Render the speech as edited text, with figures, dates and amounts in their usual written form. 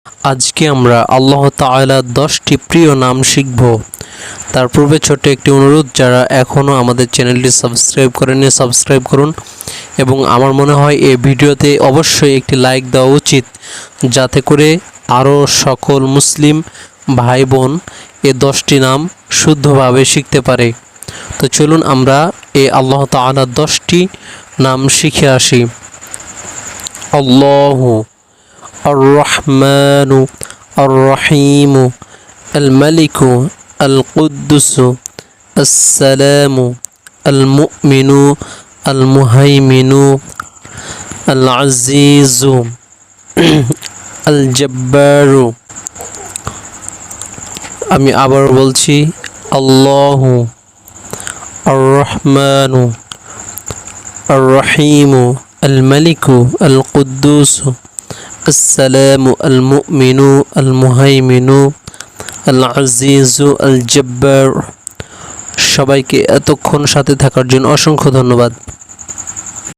আজকে আমরা আল্লাহ তাআলার 10টি প্রিয় নাম শিখব। তার পূর্বে ছোট্ট একটি অনুরোধ, যারা এখনও আমাদের চ্যানেলটি সাবস্ক্রাইব করেননি সাবস্ক্রাইব করুন এবং আমার মনে হয় এই ভিডিওতে অবশ্যই একটি লাইক দেওয়া উচিত, যাতে করে আরও সকল মুসলিম ভাই বোন এই 10টি নাম শুদ্ধভাবে শিখতে পারে। তো চলুন আমরা এই আল্লাহ তাআলার 10টি নাম শিখে আসি। আল্লাহু الرحمن الرحيم الملك القدس السلام المؤمن المهيمن العزيز الجبار। আমি আবার বলছি, আল্লাহু আর রহমানু আর রহিমু আল মালিকু আল কুদ্দুসু আসসালামু আল মুমিনু আল মুহাইমিনু আল আজিজু আল জব্বার। সবাইকে এতক্ষণ সাথে থাকার জন্য অসংখ্য ধন্যবাদ।